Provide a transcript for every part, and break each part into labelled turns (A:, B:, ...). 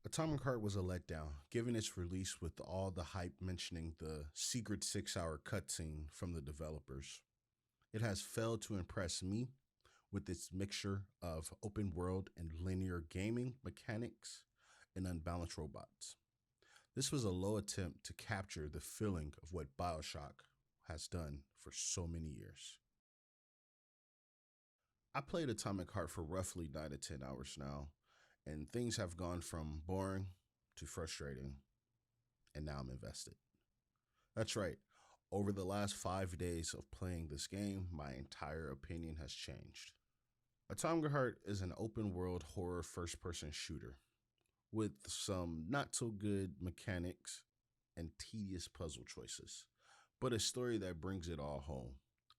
A: Atomic Heart was a letdown, given its release with all the hype mentioning the secret 6 hour cutscene from the developers. It has failed to impress me with its mixture of open world and linear gaming mechanics and unbalanced robots. This was a low attempt to capture the feeling of what Bioshock has done for so many years. I played Atomic Heart for roughly 9 to 10 hours now, and things have gone from boring to frustrating, and now I'm invested. That's right. Over the last 5 days of playing this game, my entire opinion has changed. Atomic Heart is an open world horror first person shooter with some not so good mechanics and tedious puzzle choices, but a story that brings it all home.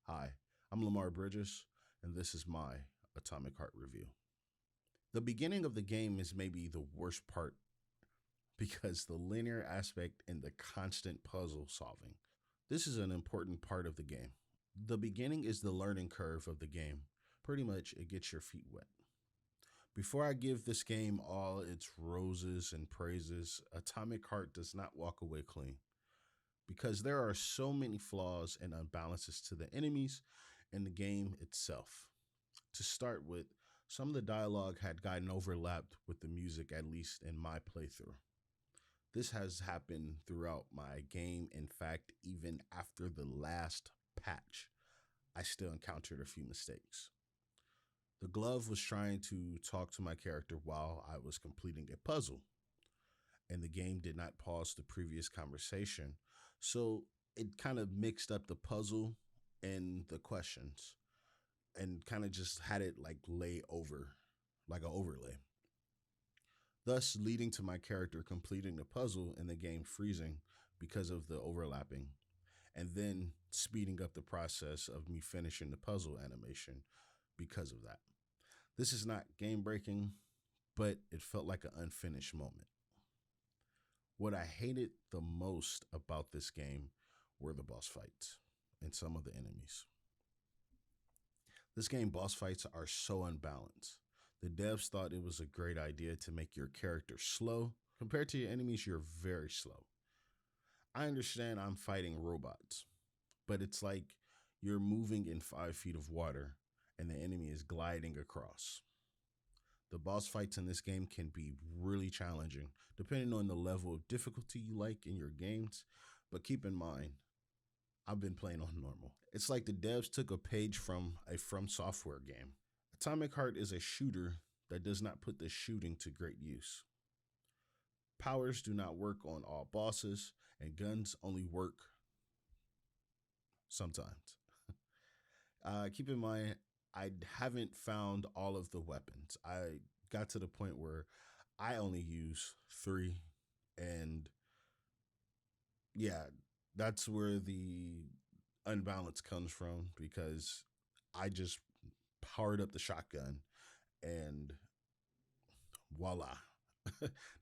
A: Hi, I'm Lamar Bridges, and this is my Atomic Heart review. The beginning of the game is maybe the worst part because the linear aspect and the constant puzzle solving. This is an important part of the game. The beginning is the learning curve of the game. Pretty much, it gets your feet wet. Before I give this game all its roses and praises, Atomic Heart does not walk away clean because there are so many flaws and unbalances to the enemies and the game itself. To start with, some of the dialogue had gotten overlapped with the music, at least in my playthrough. This has happened throughout my game. In fact, even after the last patch, I still encountered a few mistakes. The glove was trying to talk to my character while I was completing a puzzle, and the game did not pause the previous conversation. So it kind of mixed up the puzzle and the questions and kind of just had it like lay over, like an overlay, thus leading to my character completing the puzzle and the game freezing because of the overlapping, and then speeding up the process of me finishing the puzzle animation because of that. This is not game breaking, but it felt like an unfinished moment. What I hated the most about this game were the boss fights and some of the enemies. This game boss fights are so unbalanced. The devs thought it was a great idea to make your character slow. Compared to your enemies, you're very slow. I understand I'm fighting robots, but it's like you're moving in 5 feet of water and the enemy is gliding across. The boss fights in this game can be really challenging, depending on the level of difficulty you like in your games. But keep in mind, I've been playing on normal. It's like the devs took a page from a From Software game. Atomic Heart is a shooter that does not put the shooting to great use. Powers do not work on all bosses, and guns only work sometimes. Keep in mind, I haven't found all of the weapons. I got to the point where I only use three, and yeah, that's where the unbalance comes from because I just powered up the shotgun and voila.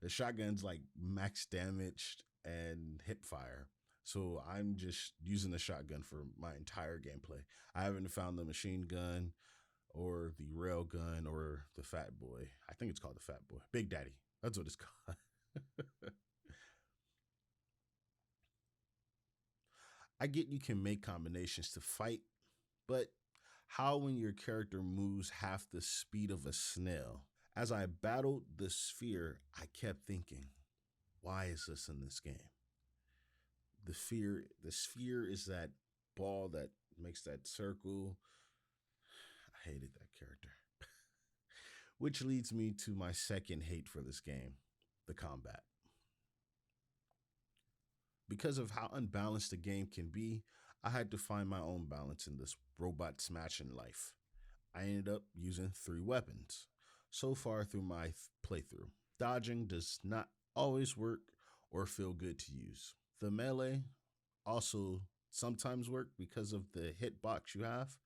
A: The shotgun's like max damaged and hip fire. So I'm just using the shotgun for my entire gameplay. I haven't found the machine gun or the rail gun or the fat boy. I think it's called the fat boy. Big Daddy. That's what it's called. I get you can make combinations to fight, but how when your character moves half the speed of a snail? As I battled the sphere, I kept thinking, why is this in this game? The sphere is that ball that makes that circle. I hated that character. Which leads me to my second hate for this game, the combat. Because of how unbalanced the game can be, I had to find my own balance in this robot smashing life. I ended up using three weapons so far through my playthrough. Dodging does not always work or feel good to use. The melee also sometimes work because of the hitbox you have.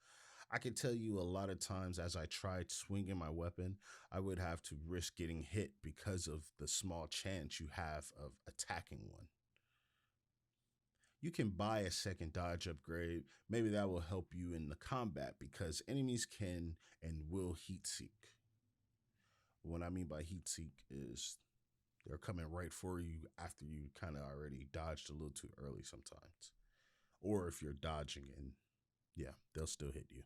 A: I can tell you a lot of times as I tried swinging my weapon, I would have to risk getting hit because of the small chance you have of attacking one. You can buy a second dodge upgrade. Maybe that will help you in the combat because enemies can and will heat seek. What I mean by heat seek is They're coming right for you after you kind of already dodged a little too early sometimes. Or if you're dodging and yeah, they'll still hit you.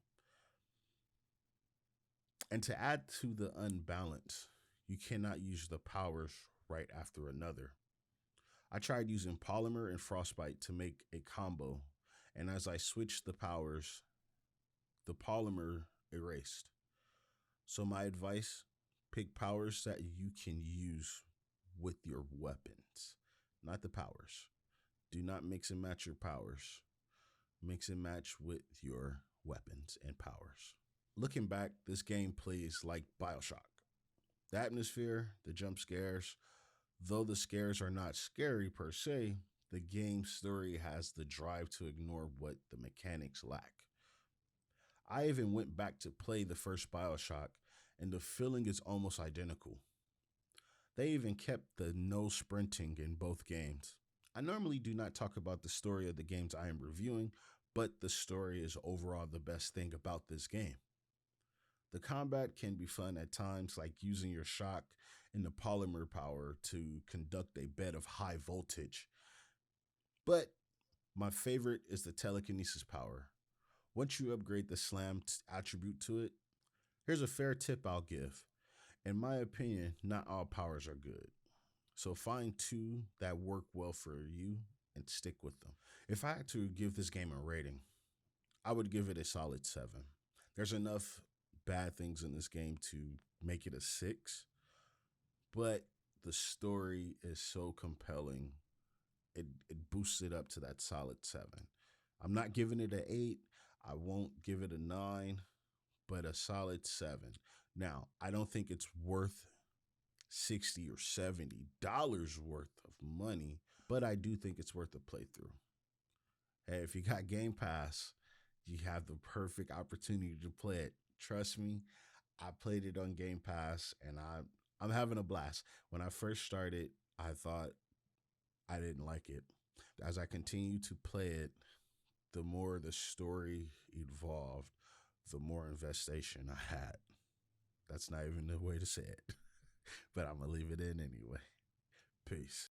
A: And to add to the unbalance, you cannot use the powers right after another. I tried using Polymer and Frostbite to make a combo, and as I switched the powers, the Polymer erased. So, my advice, pick powers that you can use with your weapons, not the powers. Do not mix and match your powers. Mix and match with your weapons and powers. Looking back, this game plays like Bioshock. The atmosphere, the jump scares, though the scares are not scary per se, the game's story has the drive to ignore what the mechanics lack. I even went back to play the first Bioshock, and the feeling is almost identical. They even kept the no sprinting in both games. I normally do not talk about the story of the games I am reviewing, but the story is overall the best thing about this game. The combat can be fun at times, like using your shock and the polymer power to conduct a bed of high voltage. But my favorite is the telekinesis power. Once you upgrade the slam attribute to it, here's a fair tip I'll give. In my opinion, not all powers are good. So find two that work well for you and stick with them. If I had to give this game a rating, I would give it a solid 7. There's enough bad things in this game to make it a 6, but the story is so compelling. It boosts it up to that solid 7. I'm not giving it an 8. I won't give it a 9, but a solid 7. Now, I don't think it's worth $60 or $70 worth of money, but I do think it's worth a playthrough. Hey, if you got Game Pass, you have the perfect opportunity to play it. Trust me, I played it on Game Pass and I'm having a blast. When I first started, I thought I didn't like it. As I continued to play it, the more the story evolved, the more investation I had. That's not even the way to say it, but I'm going to leave it in anyway. Peace.